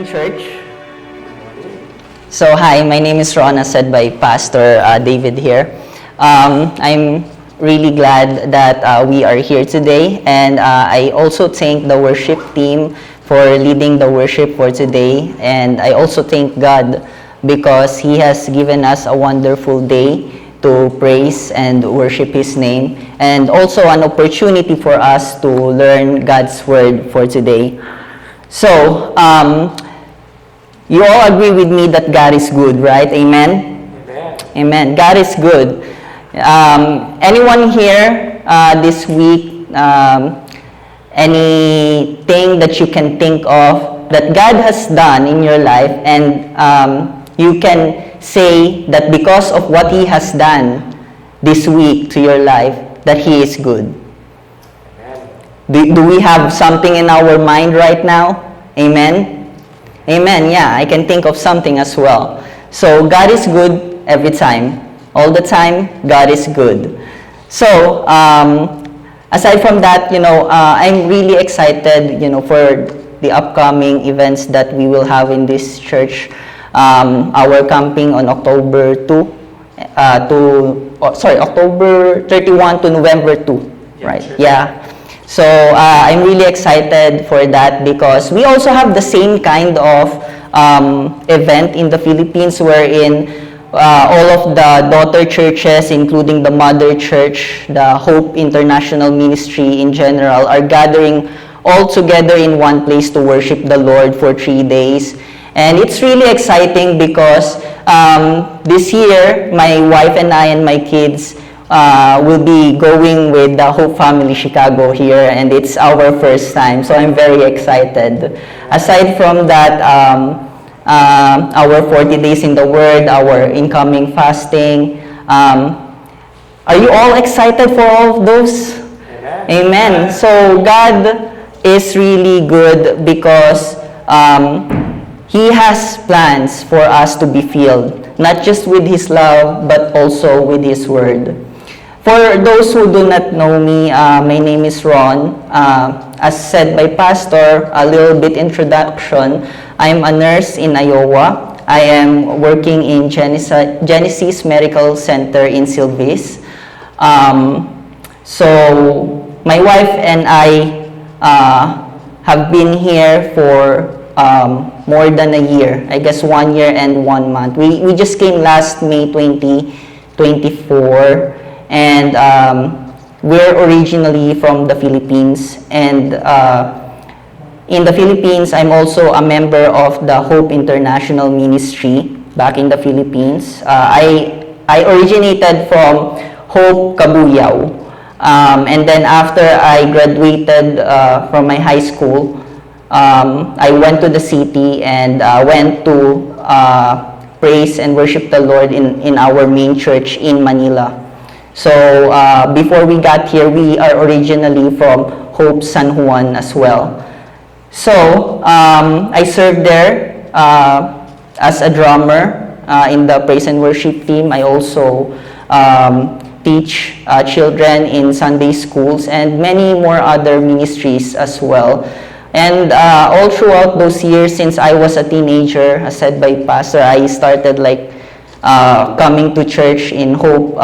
Church. So hi, my name is Ron, as said by Pastor David here. I'm really glad that we are here today, and I also thank the worship team for leading the worship for today, and I also thank God because He has given us a wonderful day to praise and worship His name, and also an opportunity for us to learn God's Word for today. So, you all agree with me that God is good, right? Amen? Amen. Amen. God is good. Anyone here this week, anything that you can think of that God has done in your life, and you can say that because of what He has done this week to your life, that He is good? Do we have something in our mind right now? Amen? Amen. Yeah, I can think of something as well. So, God is good every time. All the time, God is good. So, aside from that, I'm really excited, for the upcoming events that we will have in this church. Our camping on October 31 to November 2, right? Sure. Yeah. So, I'm really excited for that because we also have the same kind of event in the Philippines wherein all of the daughter churches, including the mother church, the Hope International Ministry in general, are gathering all together in one place to worship the Lord for 3 days. And it's really exciting because this year, my wife and I and my kids will be going with the Hope Family Chicago here, and it's our first time, so I'm very excited. Aside from that, our 40 days in the Word, our incoming fasting, are you all excited for all of those? Amen. Amen. So God is really good because He has plans for us to be filled, not just with His love, but also with His Word. For those who do not know me, my name is Ron. As said by Pastor, a little bit introduction. I'm a nurse in Iowa. I am working in Genesis Medical Center in Silvis. So my wife and I have been here for more than a year. I guess 1 year and 1 month. We just came last May 2024. And we're originally from the Philippines, and in the Philippines, I'm also a member of the Hope International Ministry back in the Philippines. I originated from Hope Cabuyao, and then after I graduated from my high school, I went to the city and went to praise and worship the Lord in our main church in Manila. So, before we got here, we are originally from Hope San Juan as well. So, I served there as a drummer in the praise and worship team. I also teach children in Sunday schools and many more other ministries as well. And all throughout those years, since I was a teenager, as said by Pastor, I started coming to church in Hope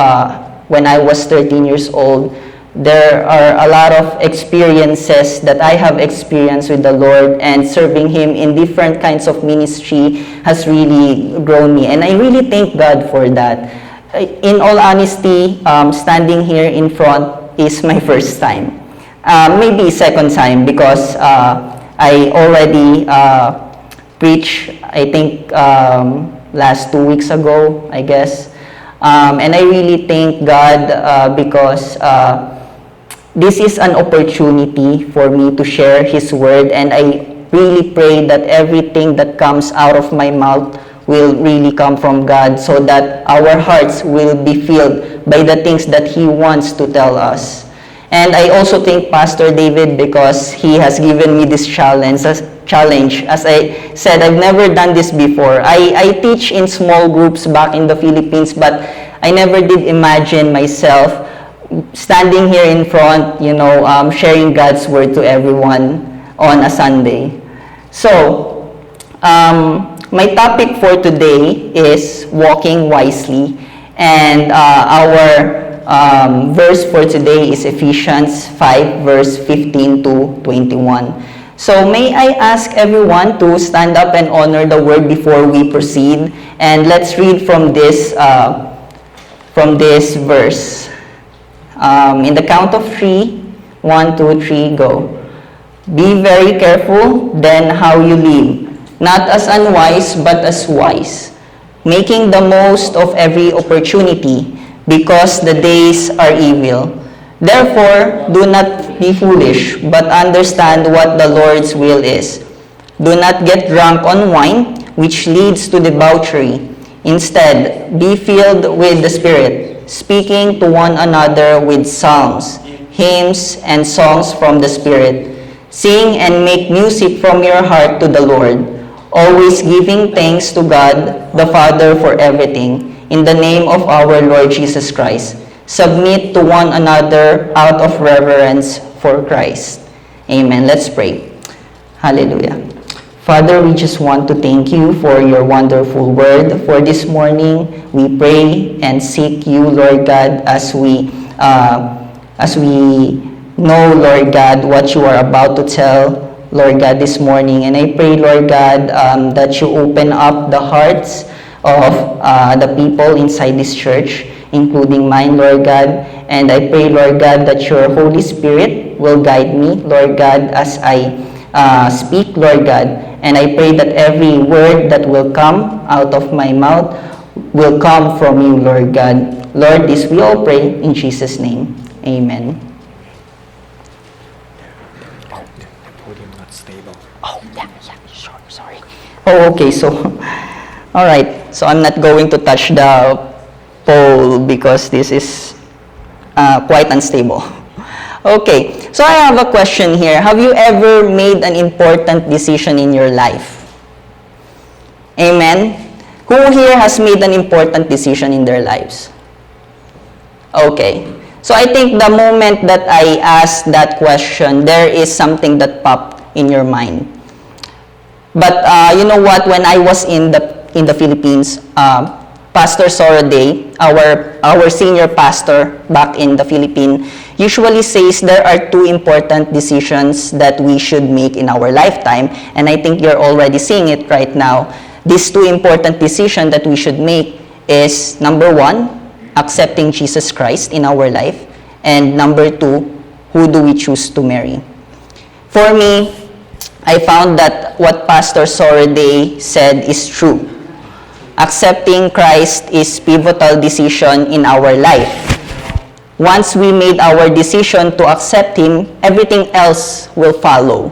when I was 13 years old. There are a lot of experiences that I have experienced with the Lord, and serving Him in different kinds of ministry has really grown me. And I really thank God for that. In all honesty, standing here in front is my first time. Maybe second time because I already preached, I think, last 2 weeks ago, I guess. And I really thank God because this is an opportunity for me to share His Word, and I really pray that everything that comes out of my mouth will really come from God, so that our hearts will be filled by the things that He wants to tell us. And I also thank Pastor David because he has given me this challenge. As I said, I've never done this before. I teach in small groups back in the Philippines, but I never did imagine myself standing here in front, sharing God's Word to everyone on a Sunday. So, My topic for today is walking wisely, and our verse for today is Ephesians 5, verse 15 to 21. So may I ask everyone to stand up and honor the word before we proceed, and let's read from this verse. In the count of 3, 1, 2, 3, go. Be very careful then how you live, not as unwise but as wise, making the most of every opportunity, because the days are evil. Therefore, do not be foolish, but understand what the Lord's will is. Do not get drunk on wine, which leads to debauchery. Instead, be filled with the Spirit, speaking to one another with psalms, hymns, and songs from the Spirit. Sing and make music from your heart to the Lord, always giving thanks to God the Father for everything, in the name of our Lord Jesus Christ. Submit to one another out of reverence for Christ. Amen. Let's pray. Hallelujah. Father, we just want to thank you for your wonderful word for this morning. We pray and seek you, Lord God, as we know, Lord God, what you are about to tell, Lord God, this morning. And I pray, Lord God, that you open up the hearts of the people inside this church, including mine, Lord God. And I pray, Lord God, that your Holy Spirit will guide me, Lord God, as I speak, Lord God. And I pray that every word that will come out of my mouth will come from you, Lord God. Lord, this we all pray in Jesus' name. Amen. Sure, sorry. Oh, okay, so, all right. So I'm not going to touch the pole because this is quite unstable. Okay, so I have a question here. Have you ever made an important decision in your life? Amen? Who here has made an important decision in their lives? Okay. So I think the moment that I asked that question, there is something that popped in your mind. But you know what? When I was in the Philippines, Pastor Soroday, our senior pastor back in the Philippines, usually says there are two important decisions that we should make in our lifetime, and I think you're already seeing it right now. These two important decisions that we should make is, number one, accepting Jesus Christ in our life, and number two, who do we choose to marry? For me, I found that what Pastor Soroday said is true. Accepting Christ is pivotal decision in our life. Once we made our decision to accept Him, everything else will follow.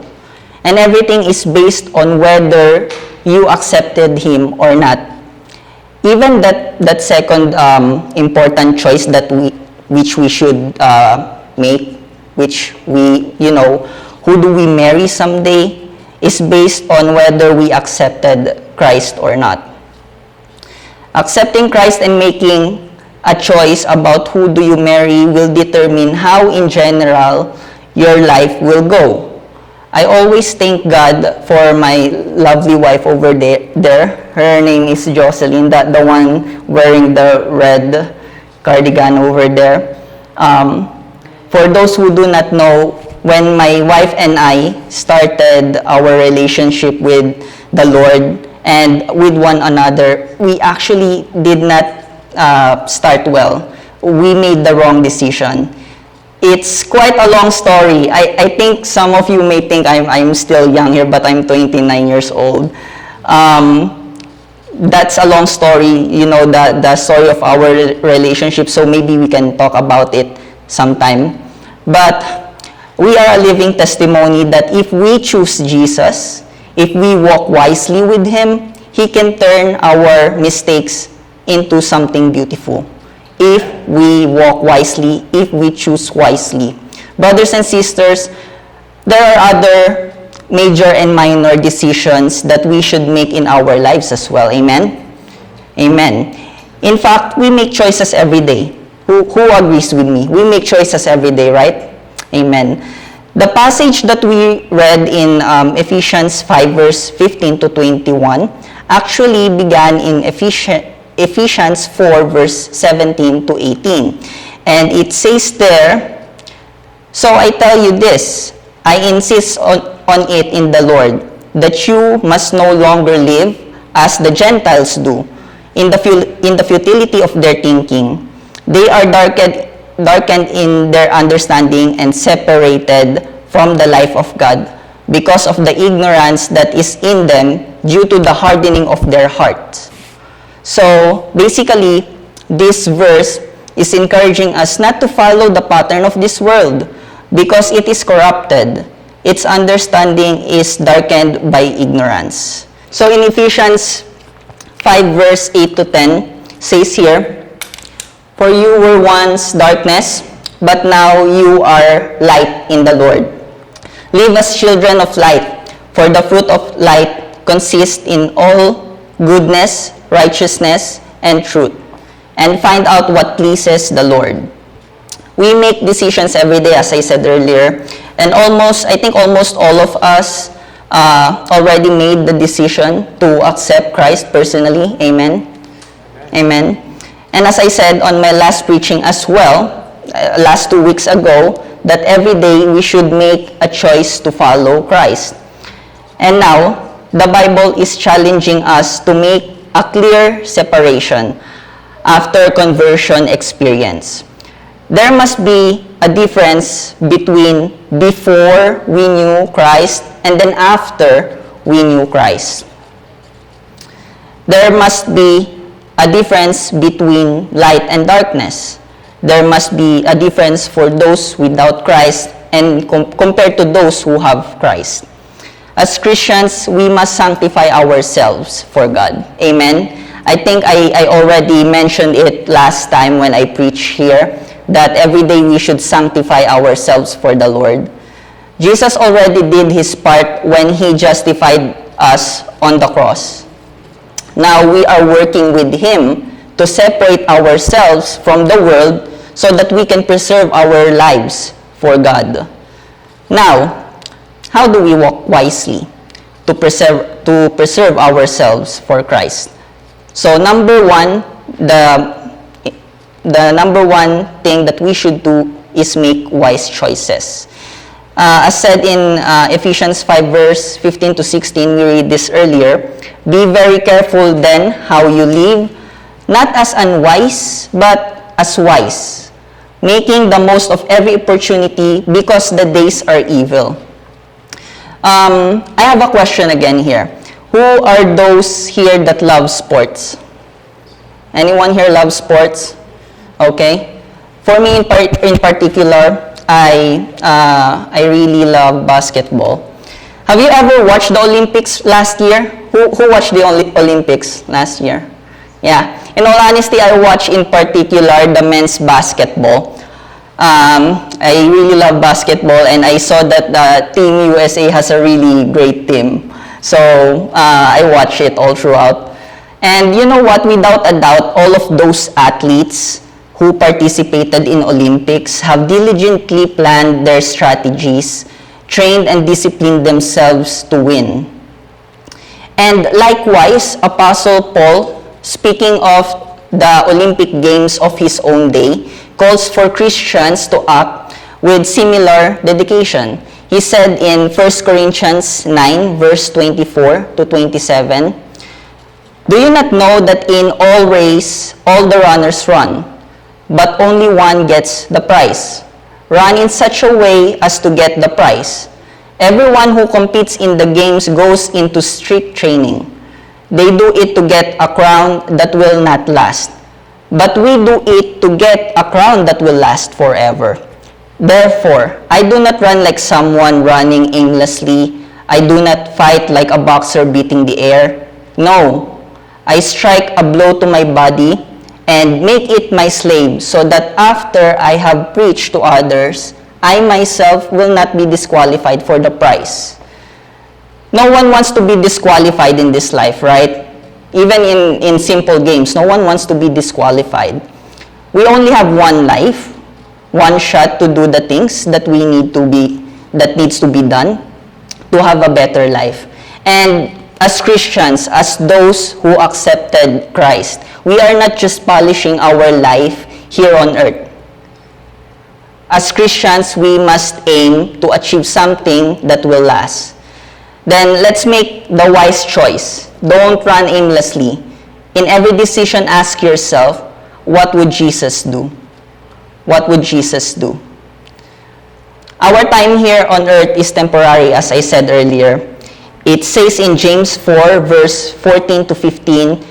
And everything is based on whether you accepted Him or not. Even that second important choice which we should make, which we, who do we marry someday, is based on whether we accepted Christ or not. Accepting Christ and making a choice about who do you marry will determine how, in general, your life will go. I always thank God for my lovely wife over there. Her name is Jocelyn, the one wearing the red cardigan over there. For those who do not know, when my wife and I started our relationship with the Lord and with one another, we actually did not start well. We made the wrong decision. It's quite a long story. I think some of you may think I'm still young here, but I'm 29 years old. That's a long story, the story of our relationship, so maybe we can talk about it sometime. But we are a living testimony that if we choose Jesus, if we walk wisely with Him, He can turn our mistakes into something beautiful. If we walk wisely, if we choose wisely. Brothers and sisters, there are other major and minor decisions that we should make in our lives as well. Amen? Amen. In fact, we make choices every day. Who agrees with me? We make choices every day, right? Amen. The passage that we read in Ephesians 5 verse 15 to 21 actually began in Ephesians 4 verse 17 to 18. And it says there, "So I tell you this, I insist on it in the Lord, that you must no longer live as the Gentiles do, in the futility of their thinking. They are darkened in their understanding and separated from the life of God because of the ignorance that is in them due to the hardening of their hearts." So basically, this verse is encouraging us not to follow the pattern of this world because it is corrupted. Its understanding is darkened by ignorance. So in Ephesians 5 verse 8 to 10 says here, "For you were once darkness, but now you are light in the Lord. Live as children of light, for the fruit of light consists in all goodness, righteousness, and truth, and find out what pleases the Lord." We make decisions every day, as I said earlier, and I think almost all of us already made the decision to accept Christ personally. Amen? Amen. And as I said on my last preaching as well, last 2 weeks ago, that every day we should make a choice to follow Christ. And now, the Bible is challenging us to make a clear separation after conversion experience. There must be a difference between before we knew Christ and then after we knew Christ. There must be a difference between light and darkness. There must be a difference for those without Christ and compared to those who have Christ. As Christians, we must sanctify ourselves for God. Amen? I think I already mentioned it last time when I preached here, that every day we should sanctify ourselves for the Lord. Jesus already did his part when he justified us on the cross. Now we are working with him to separate ourselves from the world so that we can preserve our lives for God. Now, how do we walk wisely to preserve ourselves for Christ? So number one, the number one thing that we should do is make wise choices. As said in Ephesians 5 verse 15 to 16, we read this earlier, "Be very careful then how you live, not as unwise, but as wise, making the most of every opportunity because the days are evil." I have a question again here. Who are those here that love sports? Anyone here love sports? Okay. For me in particular, I really love basketball. Have you ever watched the Olympics last year? Who watched the Olympics last year? Yeah. In all honesty, I watched in particular the men's basketball. I really love basketball, and I saw that the Team USA has a really great team. So I watched it all throughout. And you know what? Without a doubt, all of those athletes who participated in Olympics have diligently planned their strategies, trained and disciplined themselves to win. And likewise, Apostle Paul, speaking of the Olympic Games of his own day, calls for Christians to act with similar dedication. He said in 1 Corinthians 9, verse 24 to 27, "Do you not know that in all race, all the runners run, but only one gets the prize? Run in such a way as to get the prize. Everyone who competes in the games goes into strict training. They do it to get a crown that will not last, but we do it to get a crown that will last forever. Therefore, I do not run like someone running aimlessly. I do not fight like a boxer beating the air. No, I strike a blow to my body and make it my slave, so that after I have preached to others, I myself will not be disqualified for the prize." No one wants to be disqualified in this life, right? Even in simple games, no one wants to be disqualified. We only have one life, one shot to do the things that we need to that needs to be done to have a better life. And as Christians, as those who accepted Christ, we are not just polishing our life here on earth. As Christians, we must aim to achieve something that will last. Then let's make the wise choice. Don't run aimlessly. In every decision, ask yourself, what would Jesus do? What would Jesus do? Our time here on earth is temporary, as I said earlier. It says in James 4, verse 14 to 15,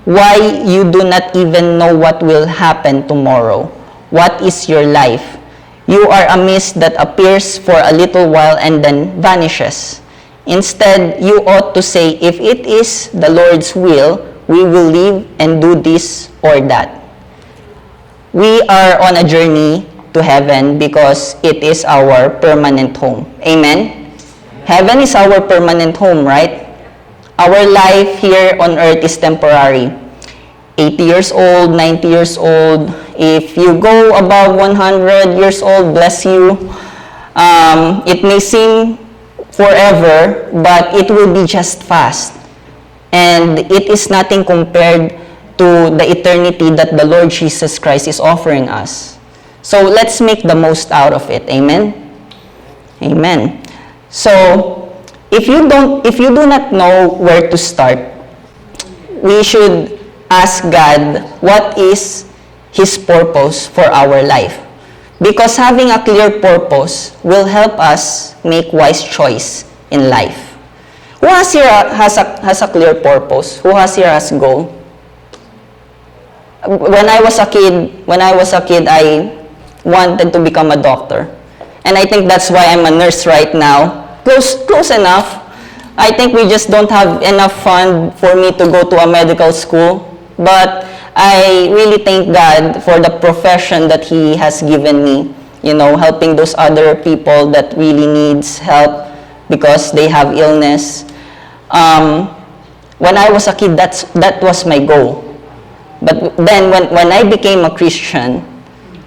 why you do not even know what will happen tomorrow? What is your life? You are a mist that appears for a little while and then vanishes. Instead, you ought to say, if it is the Lord's will, we will live and do this or that. We are on a journey to heaven because it is our permanent home. Amen? Heaven is our permanent home, right? Our life here on earth is temporary. 80 years old, 90 years old. If you go above 100 years old, bless you. It may seem forever, but it will be just fast. And it is nothing compared to the eternity that the Lord Jesus Christ is offering us. So let's make the most out of it. Amen? Amen. So, if you do not know where to start, we should ask God what is His purpose for our life. Because having a clear purpose will help us make wise choice in life. Who has here has a clear purpose? Who has here has goal? When I was a kid, I wanted to become a doctor. And I think that's why I'm a nurse right now. Close enough. I think we just don't have enough fund for me to go to a medical school. But I really thank God for the profession that He has given me. You know, helping those other people that really needs help because they have illness. When I was a kid, that was my goal. But then when I became a Christian,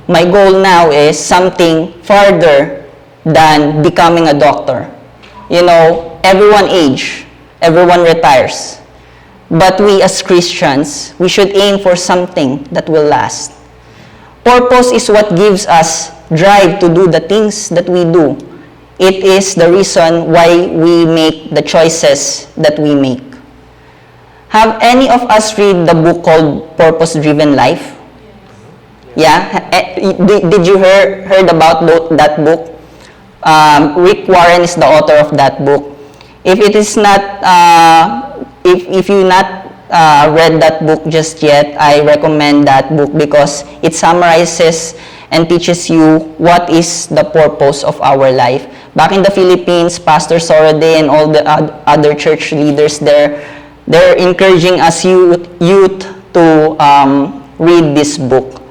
my goal now is something farther than becoming a doctor. You know, everyone age, everyone retires. But we as Christians, we should aim for something that will last. Purpose is what gives us drive to do the things that we do. It is the reason why we make the choices that we make. Have any of us read the book called Purpose-Driven Life? Yeah? Did you heard about that book? Rick Warren is the author of that book. If it is not, if you not read that book just yet, I recommend that book because it summarizes and teaches you what is the purpose of our life. Back in the Philippines, Pastor Sorode and all the other church leaders there, they're encouraging us youth to read this book.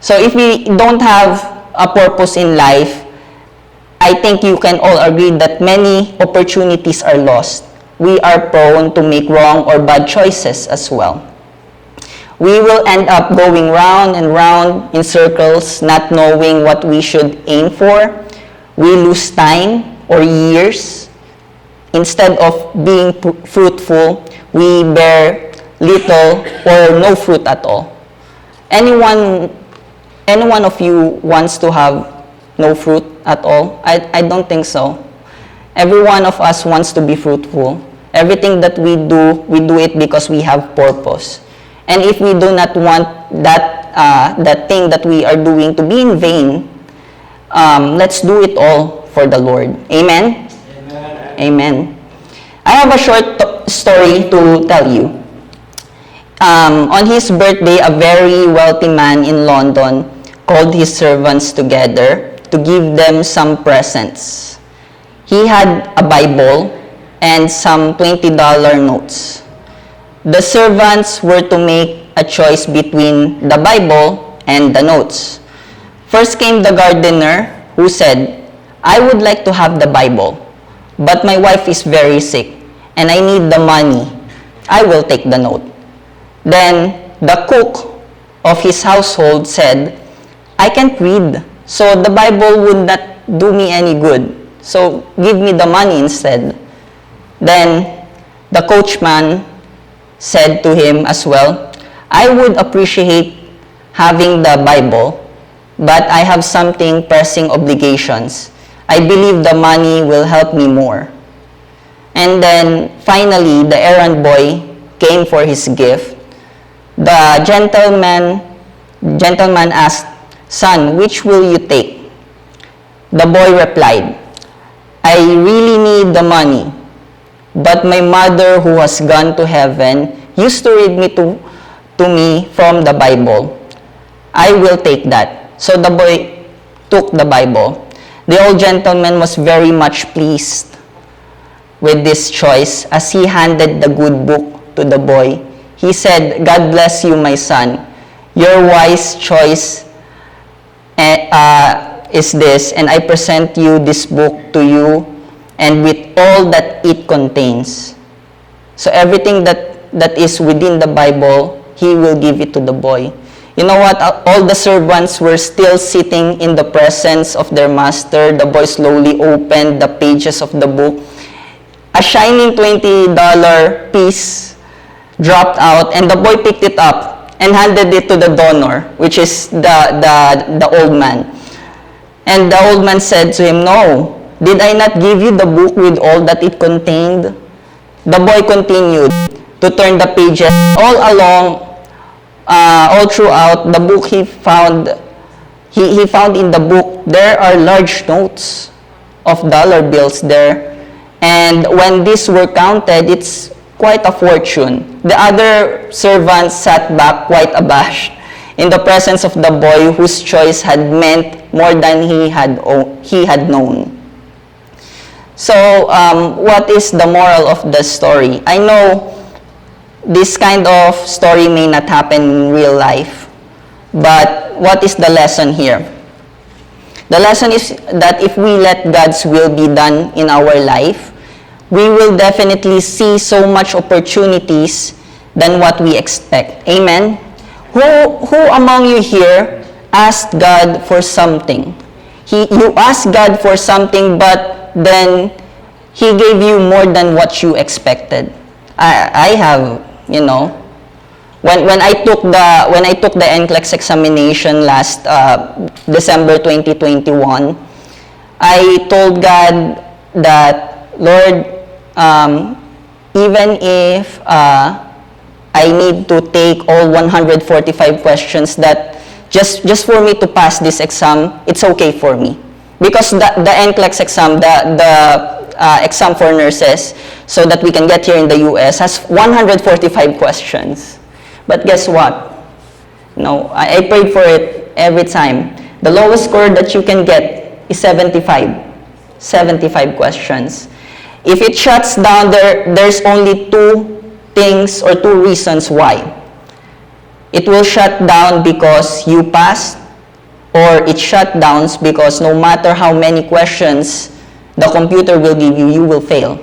So if we don't have a purpose in life, I think you can all agree that many opportunities are lost. We are prone to make wrong or bad choices as well. We will end up going round and round in circles, not knowing what we should aim for. We lose time or years. Instead of being fruitful, we bear little or no fruit at all. Any one of you wants to have no fruit at all? I don't think so. Every one of us wants to be fruitful. Everything that we do it because we have purpose. And if we do not want that thing that we are doing to be in vain, let's do it all for the Lord. Amen? Amen. Amen. I have a short story to tell you. On his birthday, a very wealthy man in London called his servants together to give them some presents. He had a Bible and some $20 notes. The servants were to make a choice between the Bible and the notes. First came the gardener who said, "I would like to have the Bible, but my wife is very sick and I need the money. I will take the note." Then the cook of his household said, "I can't read, So the Bible would not do me any good. So give me the money instead. Then the coachman said to him as well, I would appreciate having the Bible, but I have something pressing obligations. I believe the money will help me more. And then finally, the errand boy came for his gift. The gentleman asked, Son, which will you take? The boy replied, I really need the money, but my mother who has gone to heaven used to read to me from the Bible. I will take that. So the boy took the Bible. The old gentleman was very much pleased with this choice as he handed the good book to the boy. He said, God bless you, my son. Your wise choice is this, and I present you this book to you and with all that it contains. So everything that is within the Bible, he will give it to the boy. You know what? All the servants were still sitting in the presence of their master. The boy slowly opened the pages of the book. A shining $20 piece dropped out, and the boy picked it up and handed it to the donor, which is the old man. And the old man said to him, No, did I not give you the book with all that it contained? The boy continued to turn the pages all along, all throughout the book. He found in the book there are large notes of dollar bills there, and when these were counted, it's quite a fortune. The other servants sat back quite abashed in the presence of the boy whose choice had meant more than he had known. So, what is the moral of the story? I know this kind of story may not happen in real life, but what is the lesson here? The lesson is that if we let God's will be done in our life, we will definitely see so much opportunities than what we expect. Amen? Who among you here asked God for something? You asked God for something, but then He gave you more than what you expected. I have, you know, when I took the NCLEX examination last December 2021, I told God that, Lord, even if I need to take all 145 questions, that just for me to pass this exam, it's okay for me. Because the NCLEX exam, the exam for nurses, so that we can get here in the US, has 145 questions. But guess what? No, I prayed for it every time. The lowest score that you can get is 75. 75 questions. If it shuts down, there's only two things or two reasons why. It will shut down because you passed, or it shut down because no matter how many questions the computer will give you, you will fail.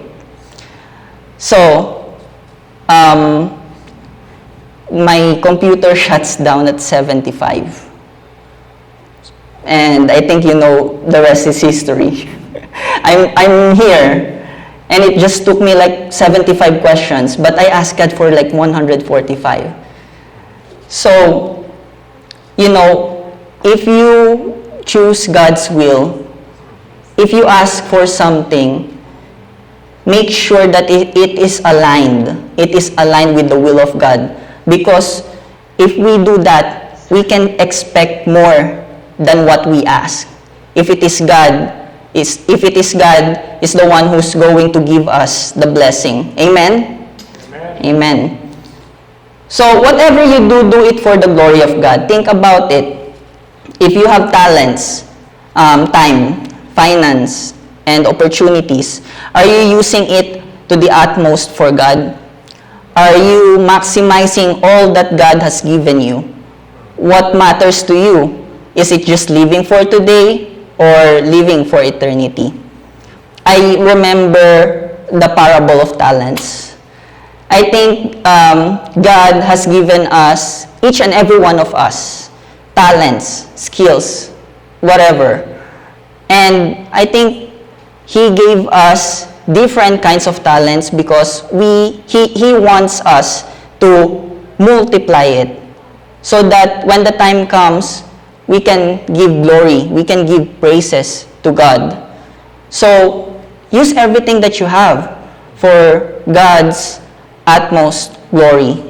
So, my computer shuts down at 75. And I think you know the rest is history. I'm here. And it just took me like 75 questions, but I asked God for like 145. So, you know, if you choose God's will, if you ask for something, make sure that it is aligned. It is aligned with the will of God. Because if we do that, we can expect more than what we ask. If it is God, is the one who's going to give us the blessing. Amen? Amen. Amen. So whatever you do it for the glory of God. Think about it. If you have talents, time, finance, and opportunities, are you using it to the utmost for God? Are you maximizing all that God has given you? What matters to you? Is it just living for today or living for eternity? I remember the parable of talents. I think God has given us, each and every one of us, talents, skills, whatever. And I think He gave us different kinds of talents because He wants us to multiply it so that when the time comes, we can give glory, we can give praises to God. So, use everything that you have for God's utmost glory.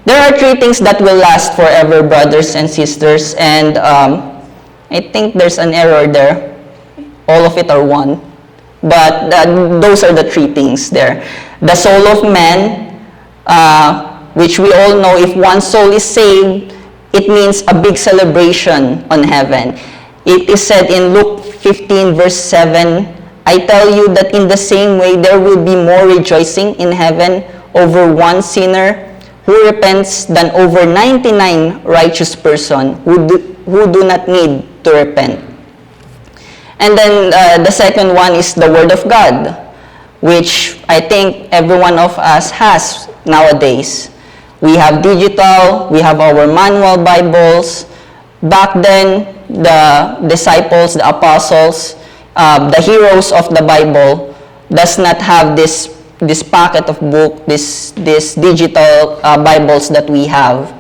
There are three things that will last forever, brothers and sisters, and I think there's an error there. All of it are one. But those are the three things there. The soul of man, which we all know, if one soul is saved, it means a big celebration on heaven. It is said in Luke 15 verse 7, I tell you that in the same way there will be more rejoicing in heaven over one sinner who repents than over 99 righteous person who do not need to repent. And then the second one is the Word of God, which I think every one of us has nowadays. We have digital, we have our manual Bibles. Back then, the disciples, the apostles, the heroes of the Bible does not have this packet of book, this digital Bibles that we have.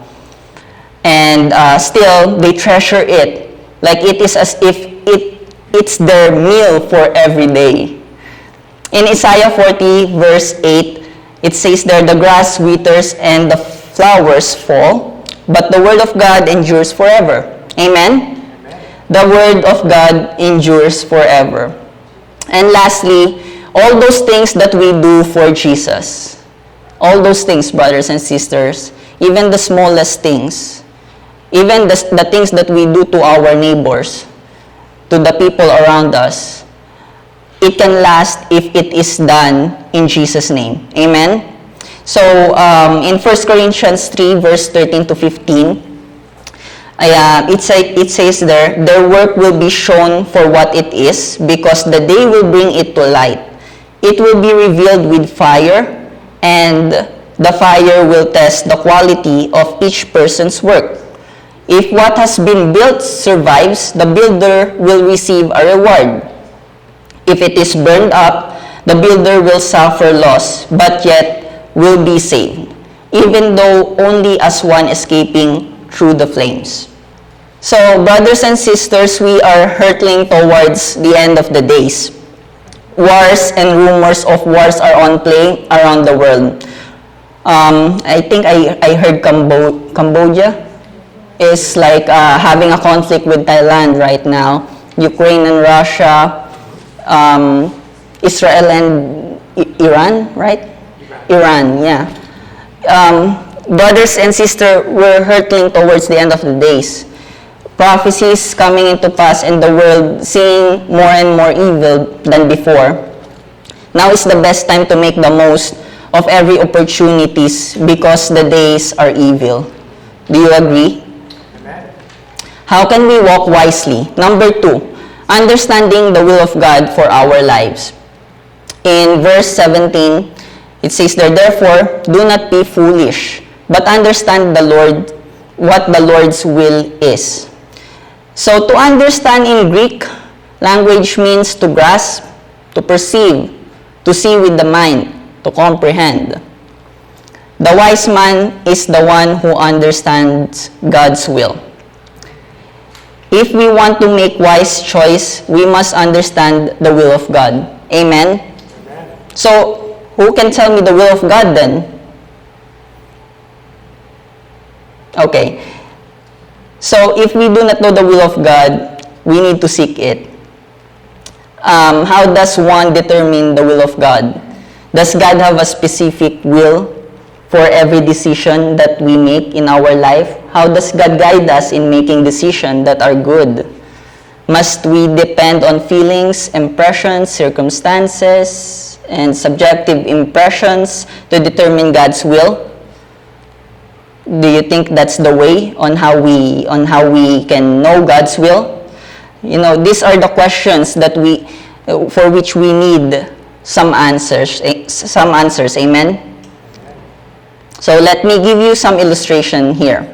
And still, they treasure it. Like it is as if it's their meal for every day. In Isaiah 40 verse 8, it says there, the grass withers and the flowers fall, but the word of God endures forever. Amen? The word of God endures forever. And lastly, all those things that we do for Jesus. All those things, brothers and sisters, even the smallest things, even the things that we do to our neighbors, to the people around us, it can last if it is done in Jesus' name. Amen? So, in 1 Corinthians 3, verse 13 to 15, it says there, their work will be shown for what it is, because the day will bring it to light. It will be revealed with fire, and the fire will test the quality of each person's work. If what has been built survives, the builder will receive a reward. If it is burned up, the builder will suffer loss, but yet will be saved, even though only as one escaping through the flames. So, brothers and sisters, we are hurtling towards the end of the days. Wars and rumors of wars are on play around the world. I think I heard Cambodia is like having a conflict with Thailand right now. Ukraine and Russia, Israel and Iran, right? Iran, yeah. Brothers and sisters, we're hurtling towards the end of the days. Prophecies coming into pass in the world, seeing more and more evil than before. Now is the best time to make the most of every opportunities because the days are evil. Do you agree? Amen. How can we walk wisely? Number 2, understanding the will of God for our lives. In verse 17, it says there, therefore, do not be foolish, but understand the Lord, what the Lord's will is. So to understand in Greek, language means to grasp, to perceive, to see with the mind, to comprehend. The wise man is the one who understands God's will. If we want to make wise choice, we must understand the will of God. Amen? Amen. So, who can tell me the will of God then? Okay. So, if we do not know the will of God, we need to seek it. How does one determine the will of God? Does God have a specific will for every decision that we make in our life? How does God guide us in making decisions that are good? Must we depend on feelings, impressions, circumstances, and subjective impressions to determine God's will? Do you think that's the way on how we can know God's will? You know, these are the questions that for which we need some answers. Amen. So let me give you some illustration here.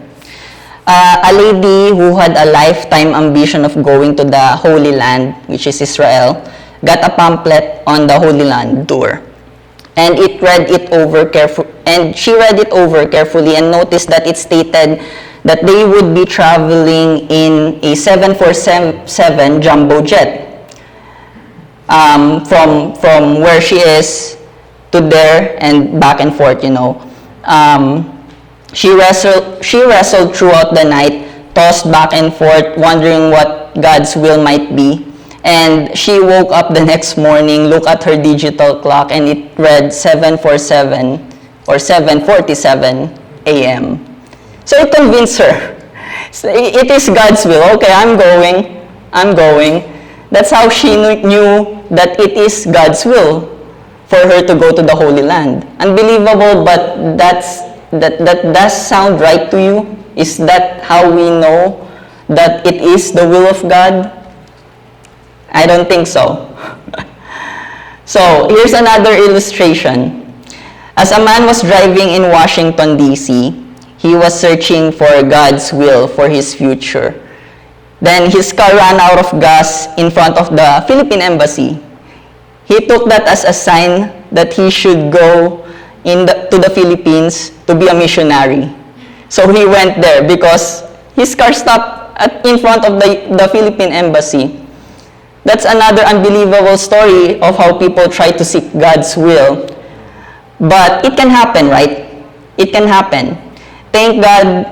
A lady who had a lifetime ambition of going to the Holy Land, which is Israel, got a pamphlet on the Holy Land tour. And she read it over carefully and noticed that it stated that they would be traveling in a 747 jumbo jet from where she is to there and back and forth, She wrestled throughout the night, tossed back and forth, wondering what God's will might be. And she woke up the next morning, looked at her digital clock, and it read 7:47 or 7:47 a.m. So it convinced her. So it is God's will. Okay, I'm going. That's how she knew that it is God's will for her to go to the Holy Land. Unbelievable, but that does sound right to you? Is that how we know that it is the will of God? I don't think so. So, here's another illustration. As a man was driving in Washington, D.C., he was searching for God's will for his future. Then his car ran out of gas in front of the Philippine Embassy. He took that as a sign that he should go to the Philippines to be a missionary. So he went there because his car stopped in front of the Philippine Embassy. That's another unbelievable story of how people try to seek God's will. But it can happen, right? It can happen. Thank God,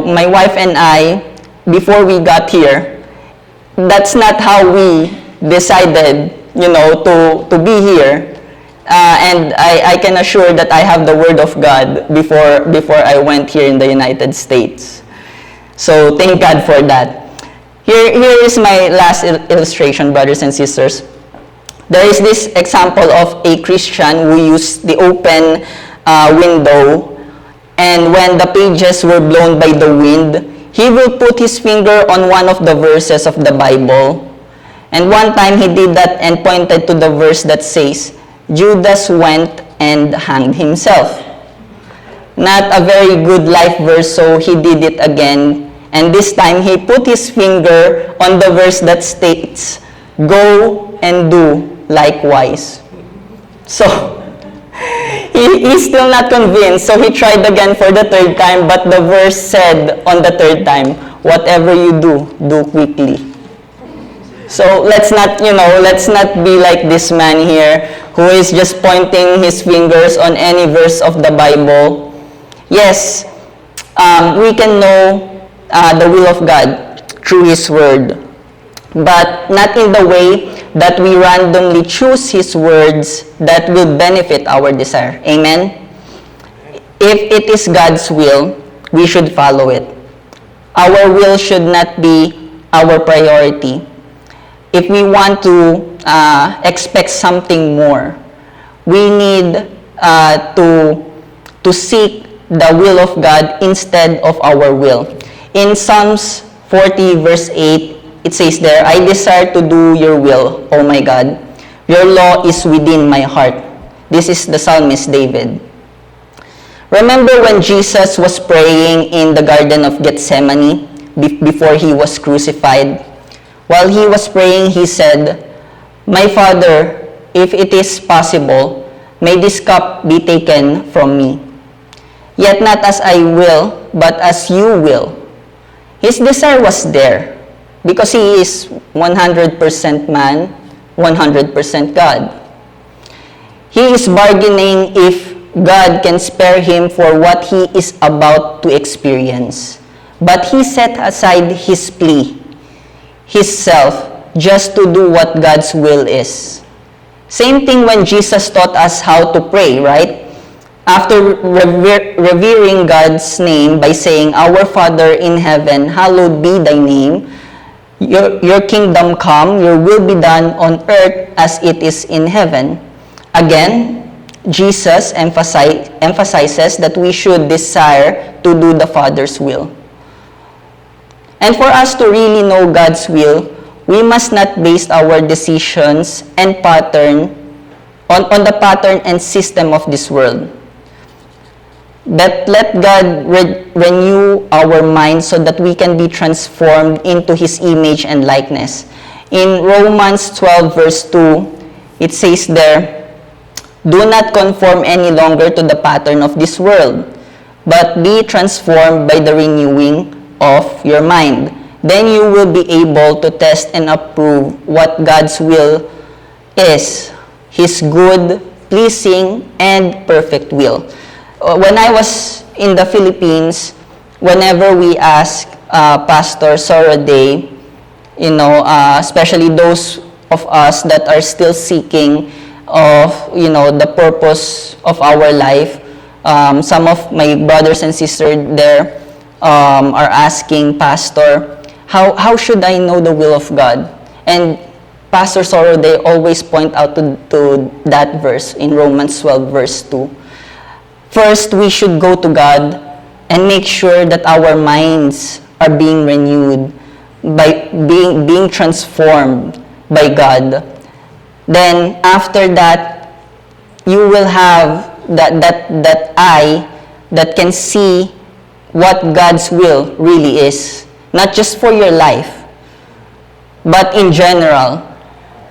my wife and I, before we got here, that's not how we decided, to be here. And I can assure that I have the Word of God before I went here in the United States. So thank God for that. Here is my last illustration, brothers and sisters. There is this example of a Christian who used the open window, and when the pages were blown by the wind, he will put his finger on one of the verses of the Bible. And one time he did that and pointed to the verse that says, Judas went and hanged himself. Not a very good life verse, so he did it again. And this time he put his finger on the verse that states, go and do likewise. So, he's still not convinced, so he tried again for the third time, but the verse said on the third time, whatever you do, do quickly. So let's not be like this man here who is just pointing his fingers on any verse of the Bible. Yes, we can know the will of God through His Word, but not in the way that we randomly choose His words that will benefit our desire. Amen? If it is God's will, we should follow it. Our will should not be our priority. If we want to expect something more, we need to seek the will of God instead of our will. In Psalms 40 verse 8, it says there, I desire to do your will, O my God. Your law is within my heart. This is the psalmist David. Remember when Jesus was praying in the Garden of Gethsemane before he was crucified? While he was praying, he said, My Father, if it is possible, may this cup be taken from me. Yet not as I will, but as you will. His desire was there because he is 100% man, 100% God. He is bargaining if God can spare him for what he is about to experience. But he set aside his plea, his self, just to do what God's will is. Same thing when Jesus taught us how to pray, right? After revering God's name by saying, Our Father in heaven, hallowed be thy name. Your kingdom come, your will be done on earth as it is in heaven. Again, Jesus emphasizes that we should desire to do the Father's will. And for us to really know God's will, we must not base our decisions and pattern on the pattern and system of this world. But let God renew our minds so that we can be transformed into His image and likeness. In Romans 12 verse 2, it says there, "Do not conform any longer to the pattern of this world, but be transformed by the renewing of your mind. Then you will be able to test and approve what God's will is, His good, pleasing, and perfect will." When I was in the Philippines, whenever we ask Pastor Soroday, especially those of us that are still seeking of, the purpose of our life, some of my brothers and sisters there are asking, "Pastor, how should I know the will of God?" And Pastor Soroday always point out to that verse in Romans 12 verse 2. First, we should go to God and make sure that our minds are being renewed by being transformed by God. Then, after that, you will have that eye that can see what God's will really is. Not just for your life, but in general.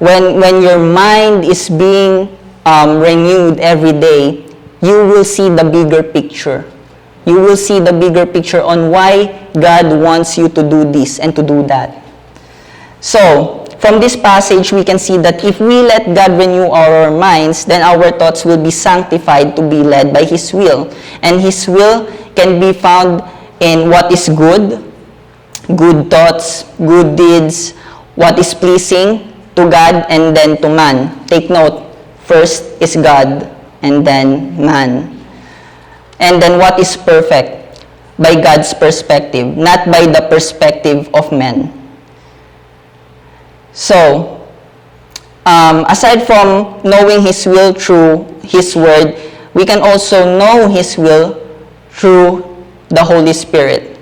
When your mind is being renewed every day, you will see the bigger picture. You will see the bigger picture on why God wants you to do this and to do that. So, from this passage, we can see that if we let God renew our minds, then our thoughts will be sanctified to be led by His will. And His will can be found in what is good thoughts, good deeds, what is pleasing to God and then to man. Take note, first is God, and then man. And then what is perfect? By God's perspective, not by the perspective of men. So, aside from knowing His will through His Word, we can also know His will through the Holy Spirit.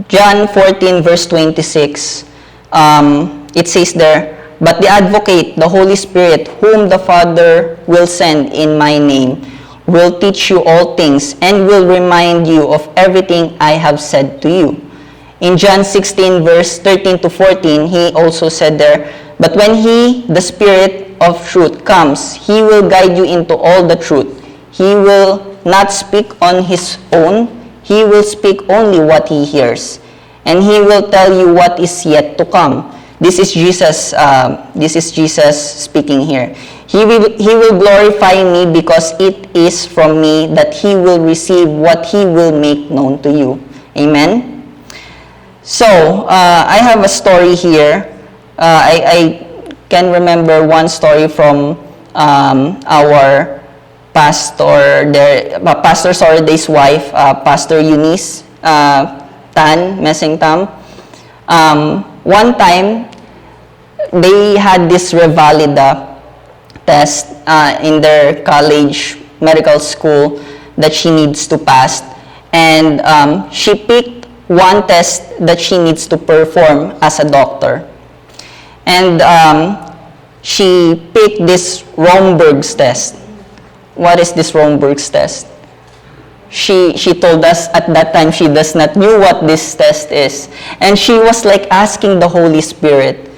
John 14 verse 26, it says there, "But the Advocate, the Holy Spirit, whom the Father will send in my name, will teach you all things and will remind you of everything I have said to you." In John 16 verse 13 to 14, He also said there, "But when He, the Spirit of truth, comes, He will guide you into all the truth. He will not speak on His own. He will speak only what He hears, and He will tell you what is yet to come." This is Jesus. This is Jesus speaking here. He will glorify me because it is from me that He will receive what He will make known to you. Amen. So I have a story here. I can remember one story from our pastor there, Pastor Soroday's wife, Pastor Eunice Tan Messing Tam. One time, they had this Revalida test in their college medical school that she needs to pass. And she picked one test that she needs to perform as a doctor. And she picked this Romberg's test. What is this Romberg's test? She told us at that time she does not knew what this test is. And she was like asking the Holy Spirit,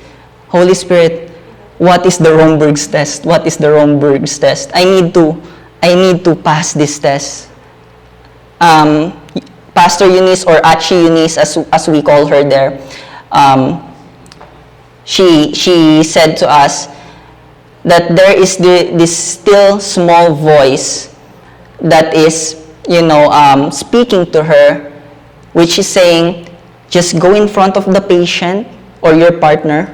"Holy Spirit, what is the Romberg's test? What is the Romberg's test? I need to pass this test." Pastor Eunice, or Achi Eunice as we call her there, she said to us that there is this still small voice that is speaking to her, which is saying, "Just go in front of the patient or your partner."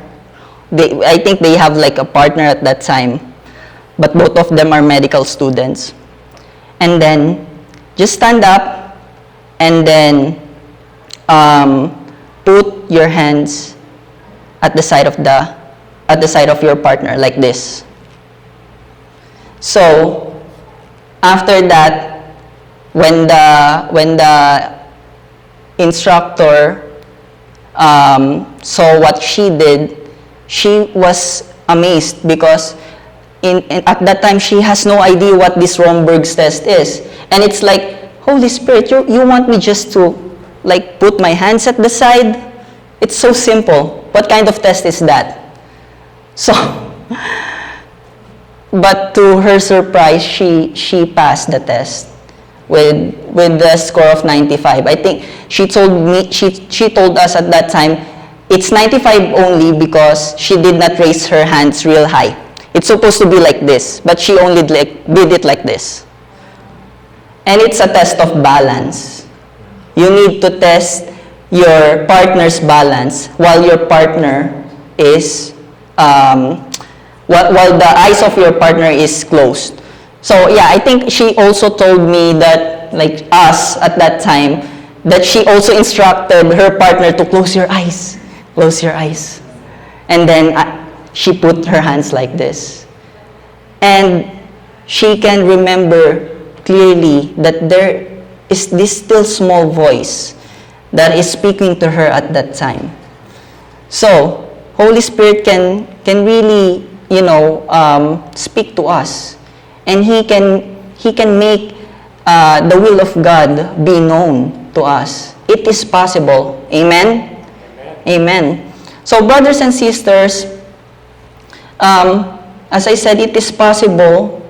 I think they have like a partner at that time, but both of them are medical students. And then just stand up and then put your hands at the side of your partner like this. So after that, when the instructor saw what she did, she was amazed because at that time she has no idea what this Romberg's test is. And it's like, Holy Spirit, you want me just to like put my hands at the side? It's so simple. What kind of test is that? So, but to her surprise, she passed the test with the score of 95. I think she told us at that time, it's 95 only because she did not raise her hands real high. It's supposed to be like this, but she only did it like this. And it's a test of balance. You need to test your partner's balance while your partner is, while the eyes of your partner is closed. So yeah, I think she also told me that, like us at that time, that she also instructed her partner to close your eyes. Close your eyes. And then she put her hands like this. And she can remember clearly that there is this still small voice that is speaking to her at that time. So, Holy Spirit can really, speak to us. And He can make the will of God be known to us. It is possible. Amen? Amen. So, brothers and sisters, as I said, it is possible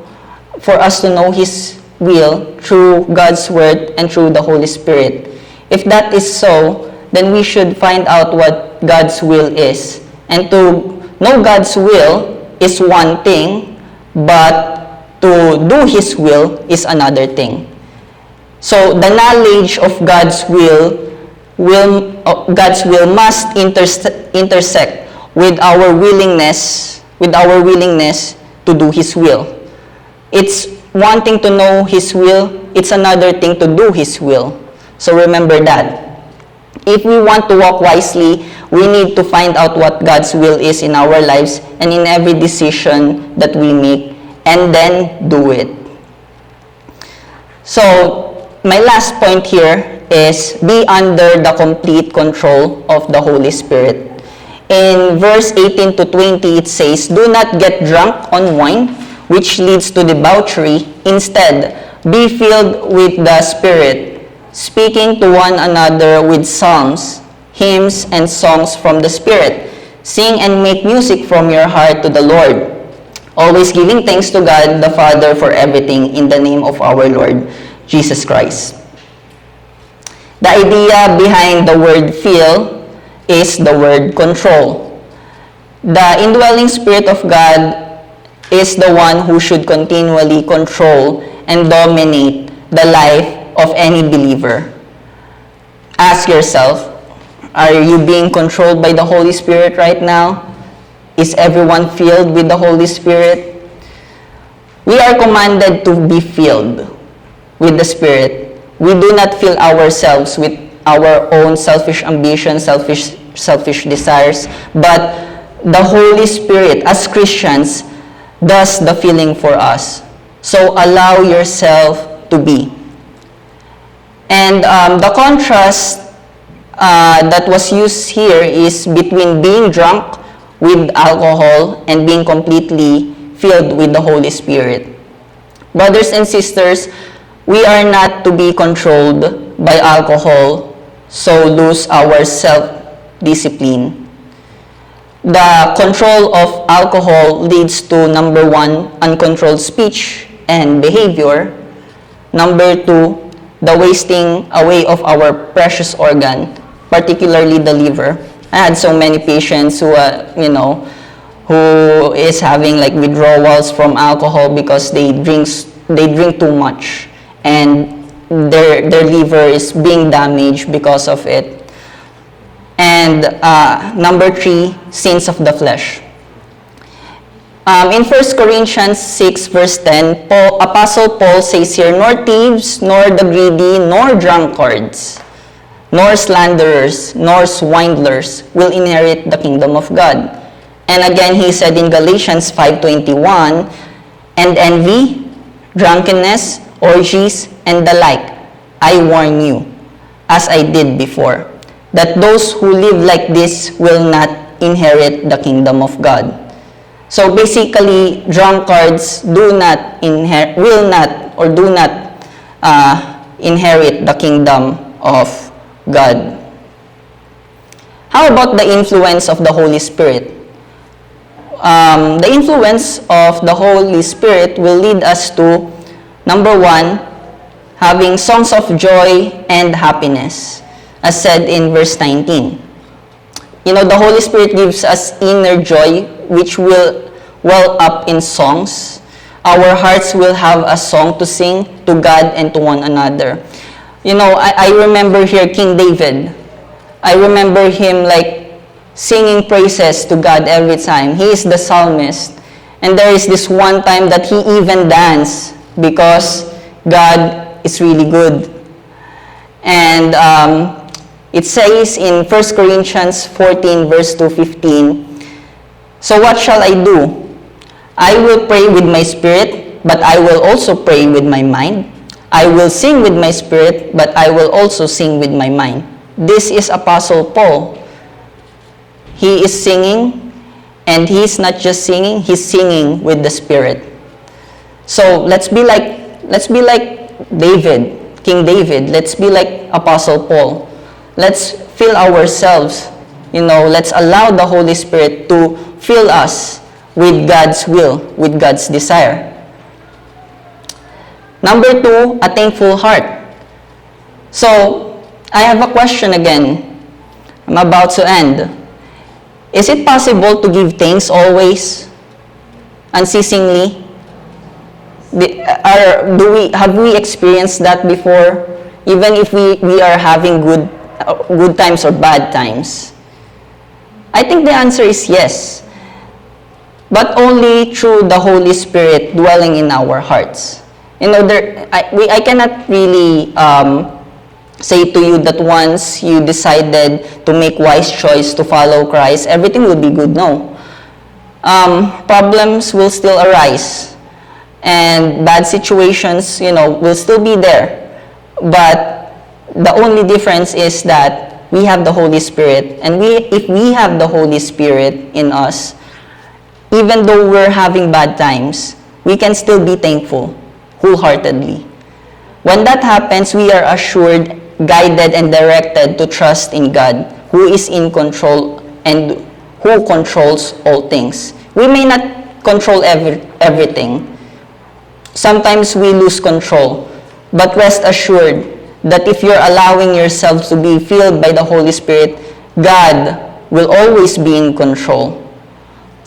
for us to know His will through God's Word and through the Holy Spirit. If that is so, then we should find out what God's will is. And to know God's will is one thing, but to do His will is another thing. So the knowledge of God's will must intersect with our willingness to do His will. It's one thing to know His will, it's another thing to do His will. So remember that. If we want to walk wisely, we need to find out what God's will is in our lives and in every decision that we make, and then do it. So, my last point here is be under the complete control of the Holy Spirit. In verse 18 to 20, it says, "Do not get drunk on wine, which leads to debauchery. Instead, be filled with the Spirit, speaking to one another with psalms, hymns, and songs from the Spirit. Sing and make music from your heart to the Lord, always giving thanks to God the Father for everything in the name of our Lord Jesus Christ." The idea behind the word fill is the word control. The indwelling Spirit of God is the one who should continually control and dominate the life of any believer. Ask yourself, are you being controlled by the Holy Spirit right now? Is everyone filled with the Holy Spirit? We are commanded to be filled with the Spirit. We do not fill ourselves with our own selfish ambitions, selfish desires, but the Holy Spirit, as Christians, does the filling for us. So allow yourself to be. And the contrast that was used here is between being drunk with alcohol and being completely filled with the Holy Spirit. Brothers and sisters, we are not to be controlled by alcohol, so lose our self-discipline. The control of alcohol leads to, number one, uncontrolled speech and behavior. Number two, the wasting away of our precious organ, particularly the liver. I had so many patients who is having like withdrawals from alcohol because they drink too much, and their liver is being damaged because of it. And number three, sins of the flesh. In 1 Corinthians 6 verse 10, Apostle Paul says here, "Nor thieves, nor the greedy, nor drunkards, nor slanderers, nor swindlers will inherit the kingdom of God." And again, he said in Galatians 5:21, "And envy, drunkenness, orgies, and the like, I warn you, as I did before, that those who live like this will not inherit the kingdom of God." So basically, drunkards will not inherit the kingdom of God. How about the influence of the Holy Spirit? The influence of the Holy Spirit will lead us to, number 1, having songs of joy and happiness, as said in verse 19. You know, the Holy Spirit gives us inner joy, which will well up in songs. Our hearts will have a song to sing to God and to one another. You know, I remember here King David. I remember him like singing praises to God every time. He is the psalmist. And there is this one time that he even danced because God is really good. And it says in 1 Corinthians 14 verse 2:15, "So what shall I do? I will pray with my spirit, but I will also pray with my mind. I will sing with my spirit, but I will also sing with my mind." This is Apostle Paul. He is singing, and he's not just singing, he's singing with the Spirit. So let's be like David, King David. Let's be like Apostle Paul. Let's fill ourselves, let's allow the Holy Spirit to fill us with God's will, with God's desire. Number 2, a thankful heart. So, I have a question again. I'm about to end. Is it possible to give thanks always, unceasingly? Have we experienced that before? Even if we are having good times or bad times? I think the answer is yes. But only through the Holy Spirit dwelling in our hearts. I cannot really say to you that once you decided to make wise choice to follow Christ, everything will be good. No. Problems will still arise. And bad situations, will still be there. But the only difference is that we have the Holy Spirit. And if we have the Holy Spirit in us, even though we're having bad times, we can still be thankful wholeheartedly. When that happens, we are assured, guided, and directed to trust in God, who is in control and who controls all things. We may not control everything. Sometimes we lose control. But rest assured that if you're allowing yourself to be filled by the Holy Spirit, God will always be in control.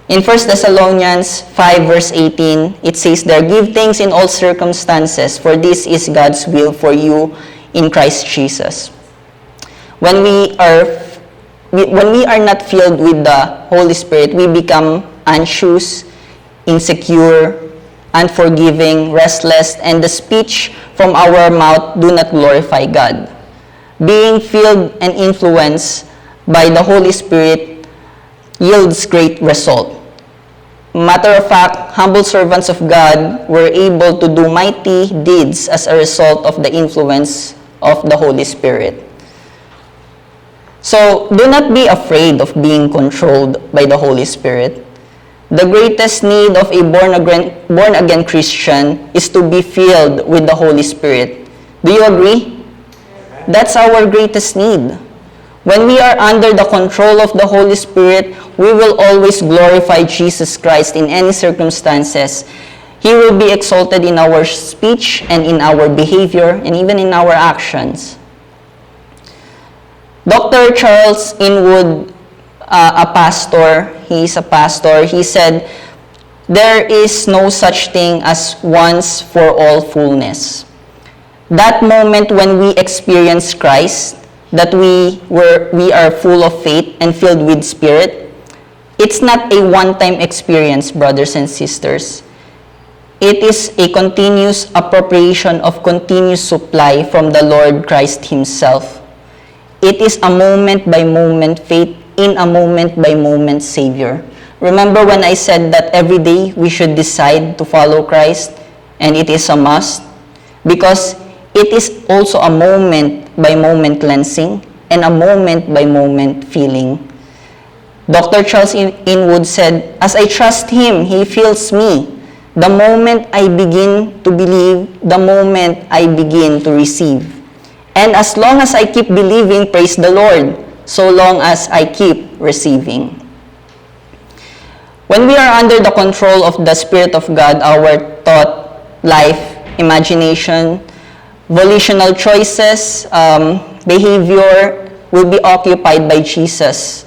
In 1 Thessalonians 5 verse 18, it says there, "Give thanks in all circumstances, for this is God's will for you in Christ Jesus." When we are not filled with the Holy Spirit, we become anxious, insecure, unforgiving, restless, and the speech from our mouth do not glorify God. Being filled and influenced by the Holy Spirit yields great result. Matter of fact, humble servants of God were able to do mighty deeds as a result of the influence of the Holy Spirit. So, do not be afraid of being controlled by the Holy Spirit. The greatest need of a born-again Christian is to be filled with the Holy Spirit. Do you agree? That's our greatest need. When we are under the control of the Holy Spirit, we will always glorify Jesus Christ in any circumstances. He will be exalted in our speech and in our behavior and even in our actions. Dr. Charles Inwood, he's a pastor, he said, "There is no such thing as once for all fullness." That moment when we experience Christ, that we are full of faith and filled with Spirit, it's not a one-time experience, brothers and sisters. It is a continuous appropriation of continuous supply from the Lord Christ Himself. It is a moment-by-moment faith in a moment-by-moment Savior. Remember when I said that every day we should decide to follow Christ, and it is a must? Because it is also a moment-by-moment cleansing and a moment-by-moment feeling. Dr. Charles Inwood said, "As I trust Him, He fills me. The moment I begin to believe, the moment I begin to receive. And as long as I keep believing, praise the Lord, so long as I keep receiving. When we are under the control of the Spirit of God, our thought, life, imagination, volitional choices, behavior will be occupied by Jesus.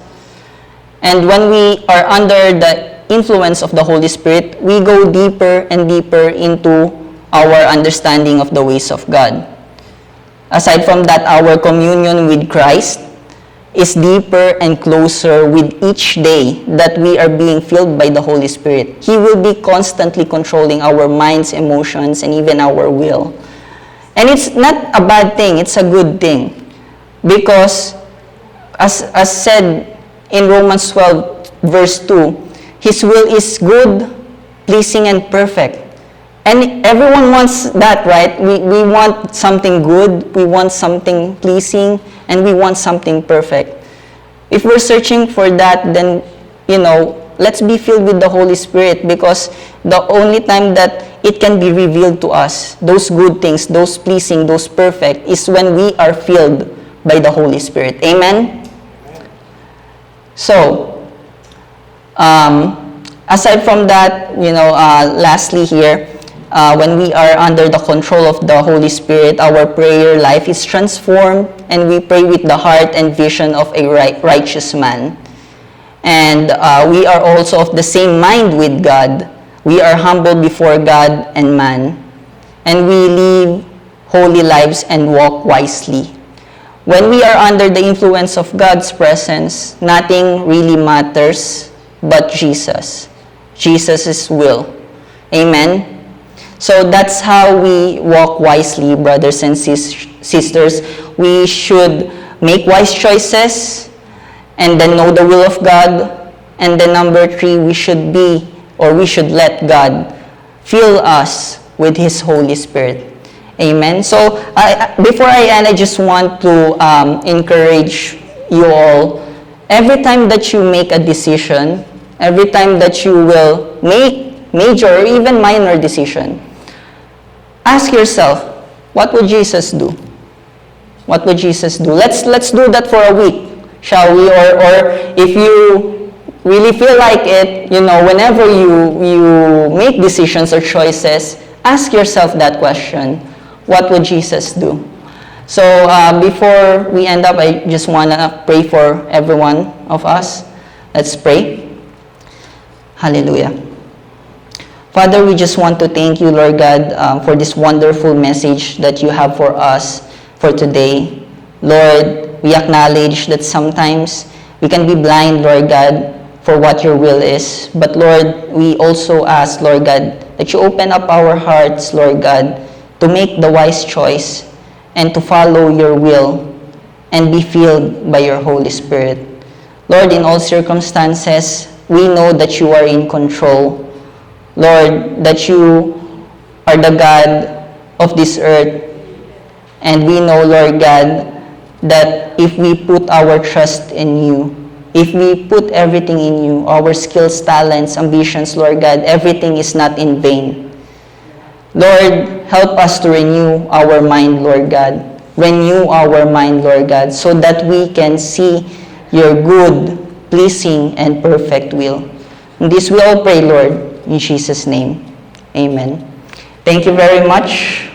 And when we are under the influence of the Holy Spirit, we go deeper and deeper into our understanding of the ways of God. Aside from that, our communion with Christ is deeper and closer with each day that we are being filled by the Holy Spirit. He will be constantly controlling our minds, emotions, and even our will. And it's not a bad thing, it's a good thing. Because, as said in Romans 12, verse 2, His will is good, pleasing, and perfect. And everyone wants that, right? We want something good, we want something pleasing, and we want something perfect. If we're searching for that, then, let's be filled with the Holy Spirit, because the only time that it can be revealed to us, those good things, those pleasing, those perfect, is when we are filled by the Holy Spirit. Amen? So, aside from that, lastly here, when we are under the control of the Holy Spirit, our prayer life is transformed, and we pray with the heart and vision of a righteous man. And we are also of the same mind with God. We are humble before God and man, and we live holy lives and walk wisely. When we are under the influence of God's presence, nothing really matters but Jesus. Jesus' will. Amen? So that's how we walk wisely, brothers and sisters. We should make wise choices and then know the will of God. And then number 3, we should let God fill us with His Holy Spirit. Amen. So before I end, I just want to encourage you all. Every time that you make a decision, every time that you will make major or even minor decision, ask yourself, what would Jesus do? What would Jesus do? Let's do that for a week, shall we? Or if you really feel like it, whenever you make decisions or choices, ask yourself that question. What would Jesus do? So before we end up, I just want to pray for every one of us. Let's pray. Hallelujah. Father, we just want to thank you, Lord God, for this wonderful message that you have for us for today. Lord, we acknowledge that sometimes we can be blind, Lord God, for what your will is. But Lord, we also ask, Lord God, that you open up our hearts, Lord God, to make the wise choice and to follow your will and be filled by your Holy Spirit. Lord, in all circumstances, we know that you are in control. Lord, that you are the God of this earth. And we know, Lord God, that if we put our trust in you, if we put everything in you, our skills, talents, ambitions, Lord God, everything is not in vain. Lord, help us to renew our mind, Lord God. Renew our mind, Lord God, so that we can see your good, pleasing, and perfect will. And this we all pray, Lord, in Jesus' name. Amen. Thank you very much.